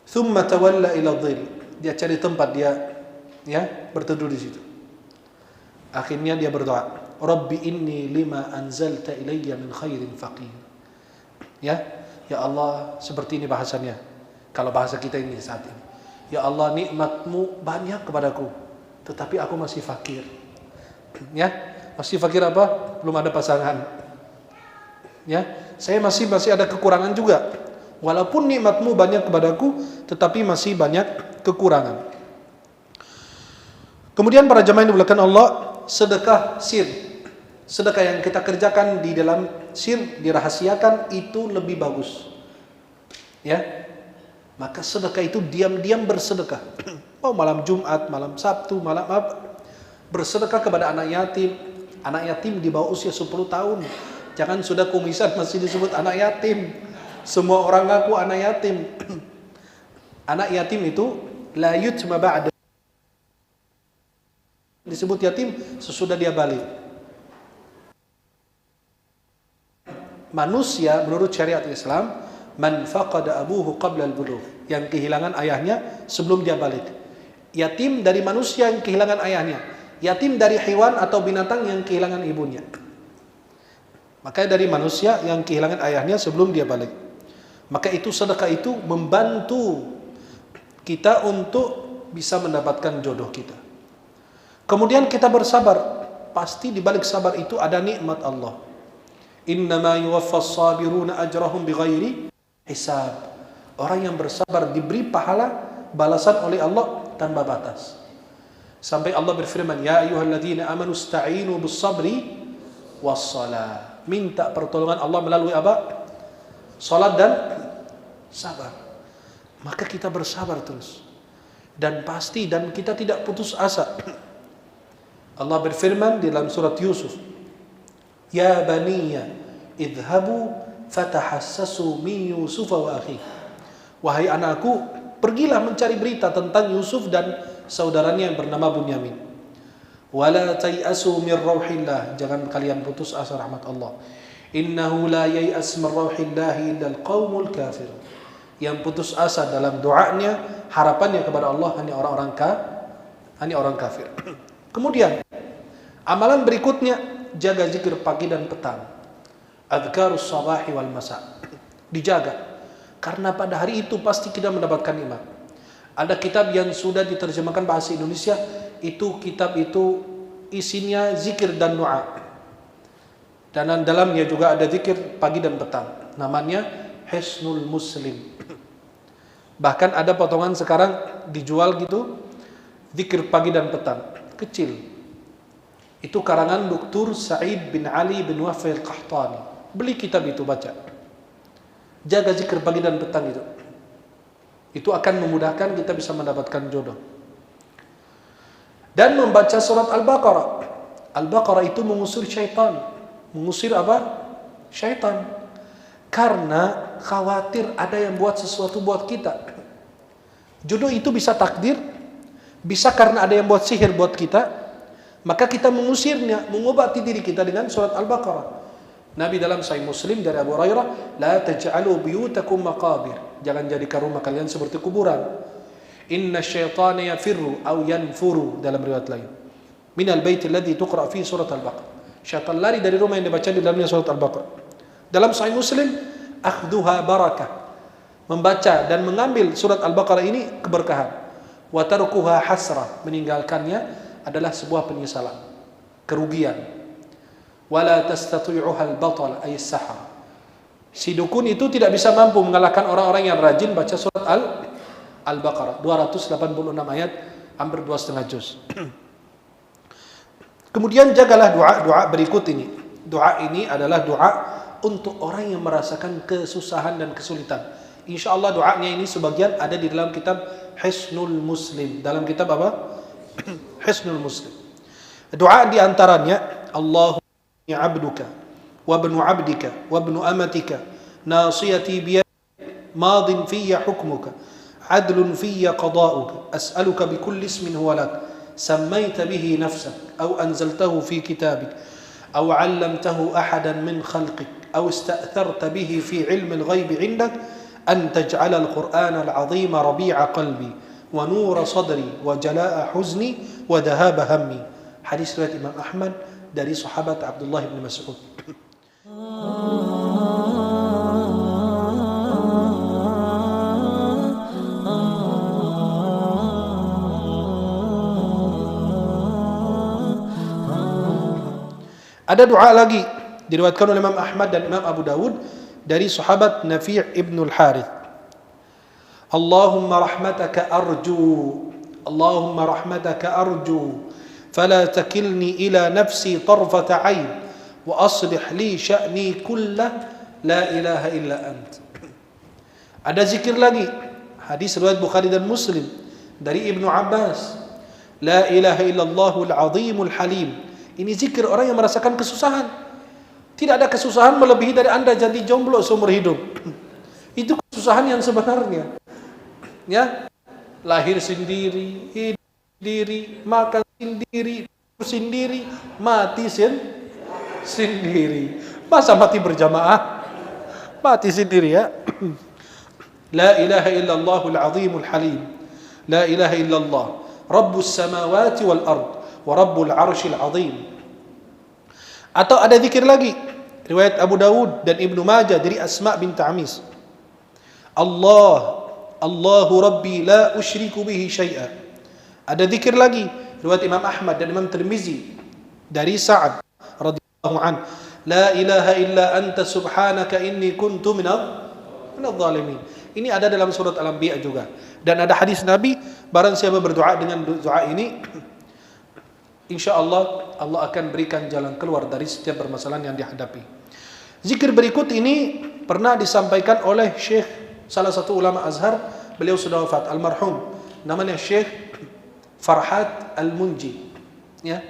thumma tawalla ila dhil. Dia cari tempat, dia ya berteduh di situ. Akhirnya dia berdoa, Rabbi inni lima anzalta ilayya min khairin faqir. Ya Allah, seperti ini bahasanya. Kalau bahasa kita ini saat ini, ya Allah, nikmatmu banyak kepadaku, tetapi aku masih fakir. Ya, masih fakir apa? Belum ada pasangan. Ya, saya masih ada kekurangan juga. Walaupun nikmatmu banyak kepadaku, tetapi masih banyak kekurangan. Kemudian para jemaah yang dimuliakan Allah, sedekah sir. Sedekah yang kita kerjakan di dalam sir, dirahasiakan, itu lebih bagus. Ya. Maka sedekah itu diam-diam bersedekah. Oh, malam Jumat, malam Sabtu, malam apa? Bersedekah kepada anak yatim. Anak yatim di bawah usia 10 tahun. Jangan sudah kumisan masih disebut anak yatim. Semua orang ngaku anak yatim. Anak yatim itu la yutma ba'da. Disebut yatim sesudah dia balik. Manusia menurut syariat Islam, man faqada abuhu qabla al-bulugh, yang kehilangan ayahnya sebelum dia balik. Yatim dari manusia yang kehilangan ayahnya. Yatim dari hewan atau binatang yang kehilangan ibunya. Makanya dari manusia yang kehilangan ayahnya sebelum dia balik. Maka itu sedekah itu membantu kita untuk bisa mendapatkan jodoh kita. Kemudian kita bersabar. Pasti di balik sabar itu ada nikmat Allah. Innama yuwaffas sabiruna ajrahum bighairi hisab. Orang yang bersabar diberi pahala balasan oleh Allah tanpa batas. Sampai Allah berfirman, ya ayyuhalladzina amanu ista'inu bis-sabri was-shalah. Minta pertolongan Allah melalui apa? Salat dan sabar. Maka kita bersabar terus. Dan pasti, dan kita tidak putus asa. Allah berfirman di dalam surat Yusuf, ya baniya idhabu fatahassasu min Yusuf wa akhi. Wahai anakku, pergilah mencari berita tentang Yusuf dan saudaranya yang bernama Bunyamin. Wala tayasu min rauhillah, jangan kalian putus asa rahmat Allah. Innahu la yai'as min rauhillahi illa al-qaumul kafir. Yang putus asa dalam doanya, harapannya kepada Allah hanya orang kafir. Kemudian amalan berikutnya, jaga zikir pagi dan petang. Adhkarus sabahi wal masa. Dijaga. Karena pada hari itu pasti kita mendapatkan iman. Ada kitab yang sudah diterjemahkan bahasa Indonesia, kitab itu isinya zikir dan doa. Dan dalamnya juga ada zikir pagi dan petang. Namanya Hisnul Muslim. Bahkan ada potongan sekarang dijual gitu, zikir pagi dan petang, kecil. Itu karangan Dr. Sa'id bin Ali bin Wafi al-Qahtani. Beli kitab itu, baca. Jaga zikir pagi dan petang itu. Itu akan memudahkan kita bisa mendapatkan jodoh. Dan membaca surat Al-Baqarah. Al-Baqarah itu mengusir syaitan. Mengusir apa? Syaitan. Karena khawatir ada yang buat sesuatu buat kita. Jodoh itu bisa takdir, bisa karena ada yang buat sihir buat kita, maka kita mengusirnya, mengobati diri kita dengan surat Al-Baqarah. Nabi dalam Sahih Muslim dari Abu Hurairah, la taj'alu buyutakum maqabir. Jangan jadikan rumah kalian seperti kuburan. Inna syaitana yafirru aw yanfuru, dalam riwayat lain. Minal bait alladhi tuqra fi surat Al-Baqarah. Syaitan lari dari rumah yang dibaca di dalamnya surat Al-Baqarah. Dalam Sahih Muslim, akhduha barakah. Membaca dan mengambil surat Al-Baqarah ini keberkahan. Wa tarkuha hasrah, meninggalkannya adalah sebuah penyesalan, kerugian. Wala tastati'uha al-batal ay as-sahar. Si dukun itu tidak bisa mampu mengalahkan orang-orang yang rajin baca surat Al-Baqarah 286 ayat, hampir 2,5 juz. Kemudian jagalah doa berikut ini. Doa ini adalah doa untuk orang yang merasakan kesusahan dan kesulitan. InsyaAllah doanya ini sebagian ada di dalam kitab Hisnul Muslim. Dalam kitab apa? Hisnul Muslim. Doa di antaranya, Allahumma abduka wa ibnu abdika wa ibnu amatika nasiyati biyadik madin fiyya hukmuka adlun fiyya qada'uka as'aluka bikulli ismin huwa lak sammayta bihi nafsak aw anzaltahu fi kitabik aw 'allamtahu ahadan min khalqik aw ista'tharta bihi fi 'ilmi al-ghaib 'indak an taj'ala al-Qur'ana al-'azima rabi'a qalbi wa nura sadri wa jalaa'a huzni wa dhahaba hammi. Hadis riwayat Imam Ahmad dari sahabat Abdullah bin Mas'ud. Ada doa lagi diriwayatkan oleh Imam Ahmad dan Imam Abu Dawud dari sahabat Nafi' ibn al-Harith. Allahumma rahmataka arju, Allahumma rahmataka arju, fala takilni ila nafsi tarfata 'ain wa aslih li sya'ni kullah la ilaha illa ant. Ada zikir lagi, hadis riwayat Bukhari dan Muslim dari Ibnu Abbas, la ilaha illallahul azimul halim. Ini zikir orang yang merasakan kesusahan. Tidak ada kesusahan melebihi dari Anda jadi jomblo seumur hidup. Itu kesusahan yang sebenarnya. Ya, lahir sendiri, hidup sendiri, makan sendiri, sendiri, mati sendiri. Masa mati berjamaah? Mati sendiri ya. La ilaha illallahul azimul halim. La ilaha illallah Rabbus samawati wal ard wa Rabbul arshil azim. Atau ada zikir lagi riwayat Abu Dawud dan Ibnu Majah dari Asma bint Amis. Allahu Rabbi la usyriku bihi syai'a. Ada zikir lagi riwayat Imam Ahmad dan Imam Tirmizi dari Sa'ad radhiyallahu an, la ilaha illa anta subhanaka inni kuntu minadh dhalimin. Ini ada dalam surat Al-Anbiya juga. Dan ada hadis Nabi, barang siapa berdoa dengan doa ini, insyaallah Allah akan berikan jalan keluar dari setiap permasalahan yang dihadapi. Zikir berikut ini pernah disampaikan oleh Syekh, salah satu ulama Azhar, beliau sudah wafat, almarhum, namanya Syekh Farhat Al-Munji. Ya,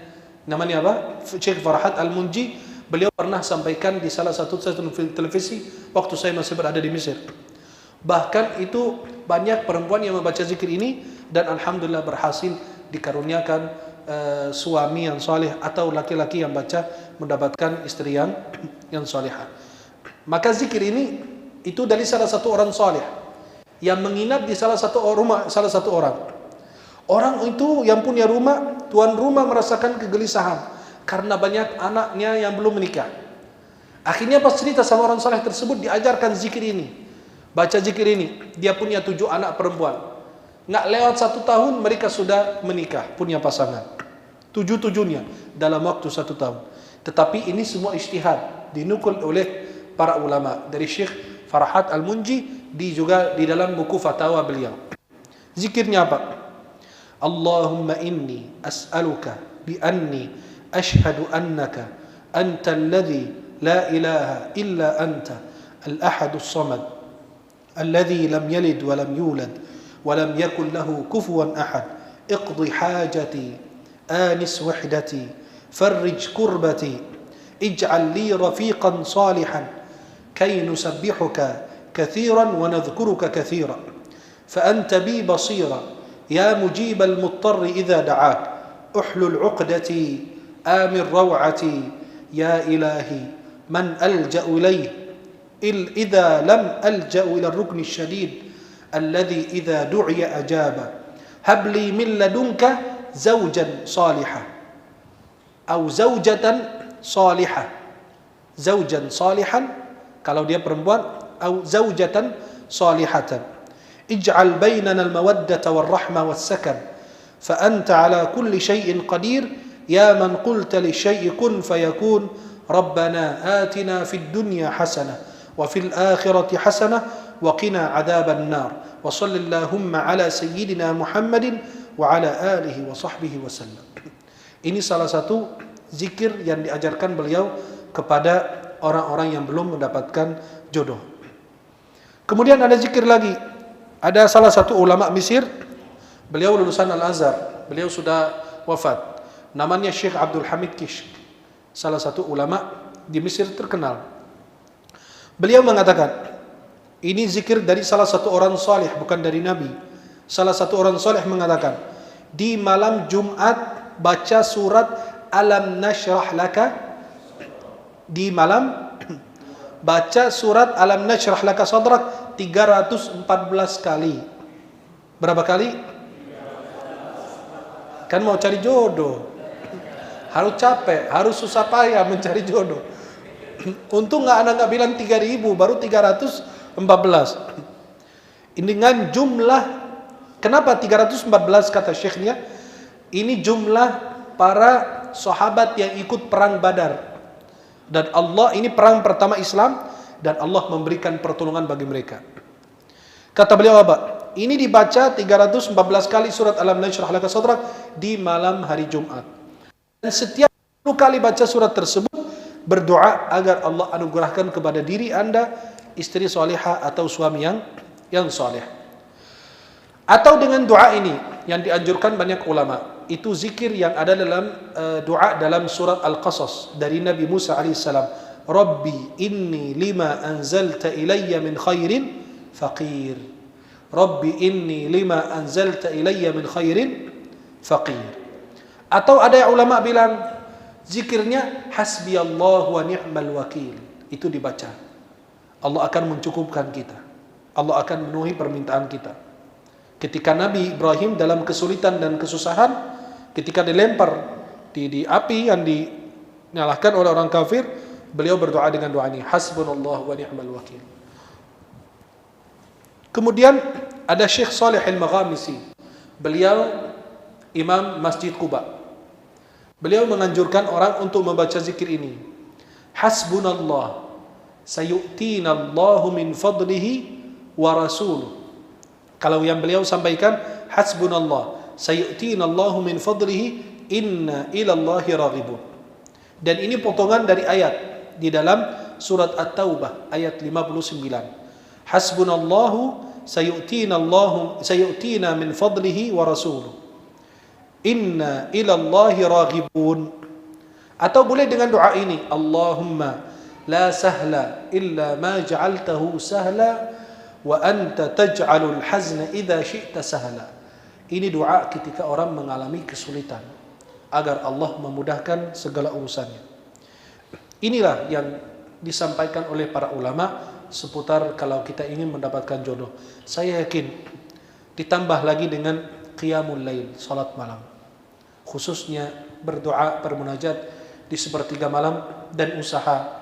namanya apa? Syekh Farhat Al-Munji. Beliau pernah sampaikan di salah satu stasiun televisi waktu saya masih berada di Mesir. Bahkan itu banyak perempuan yang membaca zikir ini dan alhamdulillah berhasil dikaruniakan suami yang soleh, atau laki-laki yang baca mendapatkan istri yang solehah. Maka zikir ini itu dari salah satu orang soleh yang menginap di salah satu rumah salah satu orang. Orang itu yang punya rumah, tuan rumah merasakan kegelisahan karena banyak anaknya yang belum menikah. Akhirnya pas cerita sama orang soleh tersebut, diajarkan zikir ini, baca zikir ini. Dia punya 7 anak perempuan. Nggak lewat 1 tahun mereka sudah menikah, punya pasangan. 7-7-nya dalam waktu 1 tahun. Tetapi ini semua ijtihad, dinukul oleh para ulama. Dari Syekh Farhat Al-Munji, juga di dalam buku fatwa beliau. Zikirnya apa? Allahumma inni as'aluka bi anni ashhadu annaka anta alladhi la ilaha illa anta al-ahadus samad alladhi lam yalid wa lam yulad wa lam yakul lahu kufuwan ahad iqdi hajati anis wahdati farrij kurbati ij'al li rafiqan salihan kay nusabbihuka kathiran wa nadhkuruka kathira fa anta bi basira يا مجيب المضطر إذا دعاك أحلل عقدتي آمن روعتي يا إلهي من ألجأ إليه إذا لم ألجأ إلى الركن الشديد الذي إذا دعي أجاب هب لي من لدنك زوجا صالحا أو زوجة صالحة زوجا صالحا kalau dia perempuan أو زوجة صالحة اجعل بيننا المودة والرحمة والسكن فأنت على كل شيء قدير يا من قلت للشيء كن فيكون ربنا آتنا في الدنيا حسنة وفي الآخرة حسنة وقنا عذاب النار وصل اللهم على سيدنا محمد وعلى آله وصحبه وسلم. Ini salah satu zikir yang diajarkan beliau kepada orang-orang yang belum mendapatkan jodoh. Kemudian ada zikir lagi. Ada salah satu ulama Mesir, beliau lulusan Al-Azhar, beliau sudah wafat. Namanya Syekh Abdul Hamid Kishk, salah satu ulama di Mesir terkenal. Beliau mengatakan, ini zikir dari salah satu orang saleh, bukan dari Nabi. Salah satu orang saleh mengatakan, di malam Jumat baca surat Alam Nashrah Laka. Di malam baca surat Alam Nashrah Laka Sadrak 314 kali. Berapa kali? Kan mau cari jodoh, harus capek, harus susah payah mencari jodoh. Untung anak nggak bilang 3000, baru 314. Dengan jumlah, kenapa 314 kata syekhnya? Ini jumlah para sahabat yang ikut perang Badar. Dan Allah, ini perang pertama Islam, dan Allah memberikan pertolongan bagi mereka. Kata beliau apa? Ini dibaca 314 kali surat Alam Nashrah Laka Sadrak di malam hari Jumat. Dan setiap kali baca surat tersebut, berdoa agar Allah anugerahkan kepada diri Anda istri salihah atau suami yang saleh. Atau dengan doa ini yang dianjurkan banyak ulama, itu zikir yang ada dalam doa dalam surat Al-Qasas dari Nabi Musa alaihissalam. Rabbi inni lima anzalta ilayya min khairin faqir. Rabbi inni lima anzalta ilayya min khairin faqir. Atau ada ulama bilang zikirnya hasbi Allah wa ni'mal wakil. Itu dibaca. Allah akan mencukupkan kita. Allah akan memenuhi permintaan kita. Ketika Nabi Ibrahim dalam kesulitan dan kesusahan, ketika dilempar di api yang dinyalakan oleh orang kafir, beliau berdoa dengan doa ini, hasbunallah wa ni'mal wakil. Kemudian ada Syekh Saleh Al-Maghamisi. Beliau imam Masjid Quba. Beliau menganjurkan orang untuk membaca zikir ini. Hasbunallah sayu'tinallahu min fadlihi wa rasuluh. Kalau yang beliau sampaikan, hasbunallah sayu'tinallahu min fadlihi inna ilallahi raghibun. Dan ini potongan dari ayat di dalam surat At-Taubah ayat 59. Hasbunallahu sayu'tina min fadlihi wa rasuluh. Inna ilallahi raghibun. Atau boleh dengan doa ini, Allahumma la sahla illa ma ja'altahu sahla wa anta taj'alul hazna idza syi'ta sahla. Ini doa ketika orang mengalami kesulitan. agar Allah memudahkan segala urusannya. Inilah yang disampaikan oleh para ulama seputar kalau kita ingin mendapatkan jodoh. Saya yakin ditambah lagi dengan qiyamul lail, salat malam. Khususnya berdoa, bermunajat di sepertiga malam, dan usaha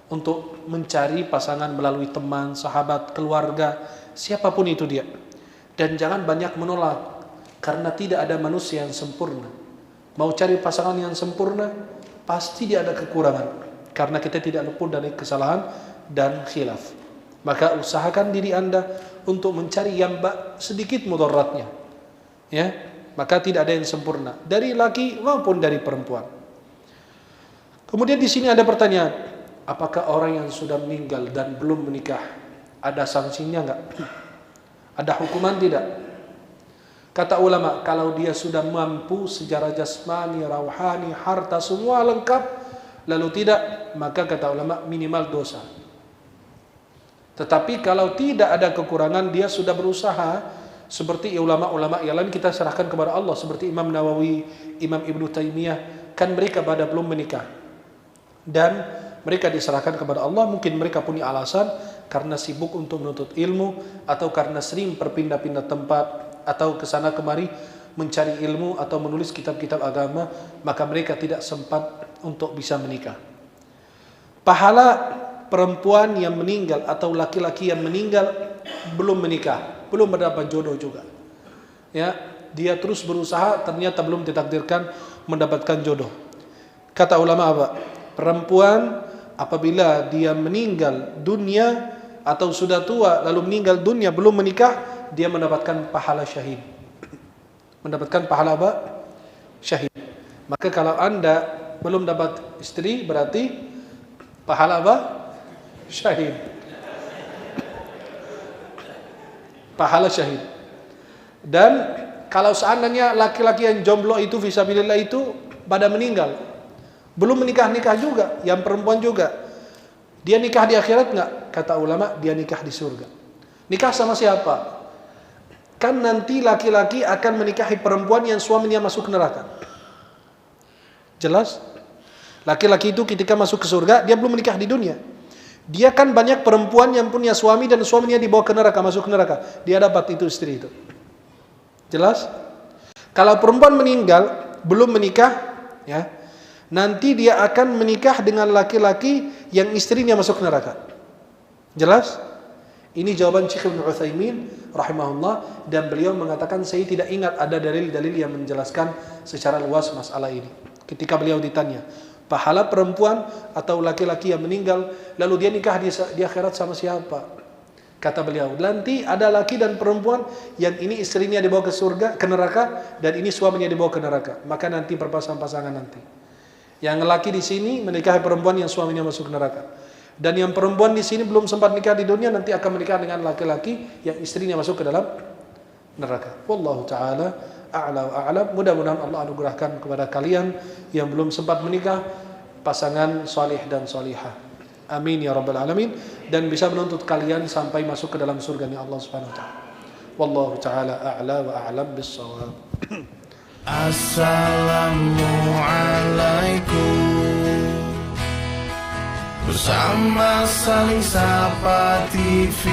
untuk mencari pasangan melalui teman, sahabat, keluarga, siapapun itu dia. Dan jangan banyak menolak, karena tidak ada manusia yang sempurna. Mau cari pasangan yang sempurna, pasti dia ada kekurangan. Karena kita tidak luput dari kesalahan dan khilaf. Maka usahakan diri Anda untuk mencari yang sedikit mudaratnya. Ya, maka tidak ada yang sempurna dari laki maupun dari perempuan. Kemudian di sini ada pertanyaan, apakah orang yang sudah meninggal dan belum menikah ada sanksinya enggak? Ada hukuman tidak? Kata ulama, kalau dia sudah mampu secara jasmani, rauhani, harta semua lengkap, lalu tidak, maka kata ulama minimal dosa. Tetapi kalau tidak ada kekurangan, dia sudah berusaha, seperti ulama-ulama yang lain kita serahkan kepada Allah, seperti Imam Nawawi, Imam Ibnu Taimiyah, kan mereka pada belum menikah dan mereka diserahkan kepada Allah. Mungkin mereka punya alasan karena sibuk untuk menuntut ilmu, atau karena sering berpindah-pindah tempat, atau kesana kemari mencari ilmu atau menulis kitab-kitab agama, maka mereka tidak sempat untuk bisa menikah. Pahala perempuan yang meninggal atau laki-laki yang meninggal belum menikah, belum mendapat jodoh juga. Ya, dia terus berusaha, ternyata belum ditakdirkan mendapatkan jodoh. Kata ulama apa? Perempuan apabila dia meninggal dunia atau sudah tua lalu meninggal dunia belum menikah, dia mendapatkan pahala syahid. Mendapatkan pahala apa? Syahid. Maka kalau Anda belum dapat istri, berarti pahala apa? Syahid. Pahala syahid. Dan kalau seandainya laki-laki yang jomblo itu fisabilillah itu pada meninggal, belum menikah juga, yang perempuan juga, dia nikah di akhirat enggak? Kata ulama, dia nikah di surga. Nikah sama siapa? Kan nanti laki-laki akan menikahi perempuan yang suaminya masuk neraka. Jelas? Laki-laki itu ketika masuk ke surga, dia belum menikah di dunia. Dia kan banyak perempuan yang punya suami dan suaminya dibawa ke neraka, masuk ke neraka. Dia dapat itu istri itu. Jelas? Kalau perempuan meninggal, belum menikah, ya, nanti dia akan menikah dengan laki-laki yang istrinya masuk neraka. Jelas? Ini jawaban Syekh Ibnu Utsaimin rahimahullah, dan beliau mengatakan saya tidak ingat ada dalil-dalil yang menjelaskan secara luas masalah ini. Ketika beliau ditanya, pahala perempuan atau laki-laki yang meninggal lalu dia nikah di akhirat sama siapa? Kata beliau, nanti ada laki dan perempuan yang ini istrinya dibawa ke surga, ke neraka, dan ini suaminya dibawa ke neraka. Maka nanti berpasang-pasangan nanti. Yang laki di sini menikahi perempuan yang suaminya masuk neraka. Dan yang perempuan di sini belum sempat nikah di dunia, nanti akan menikah dengan laki-laki yang istrinya masuk ke dalam neraka. Wallahu taala a'la wa a'lam. Mudah-mudahan Allah anugerahkan kepada kalian yang belum sempat menikah pasangan salih dan salihah. Amin ya rabbal alamin, dan bisa menuntut kalian sampai masuk ke dalam surganya Allah Subhanahu wa taala. Wallahu taala a'la wa a'lam bis-shawab. Assalamualaikum. Bersama Saling Sapa TV.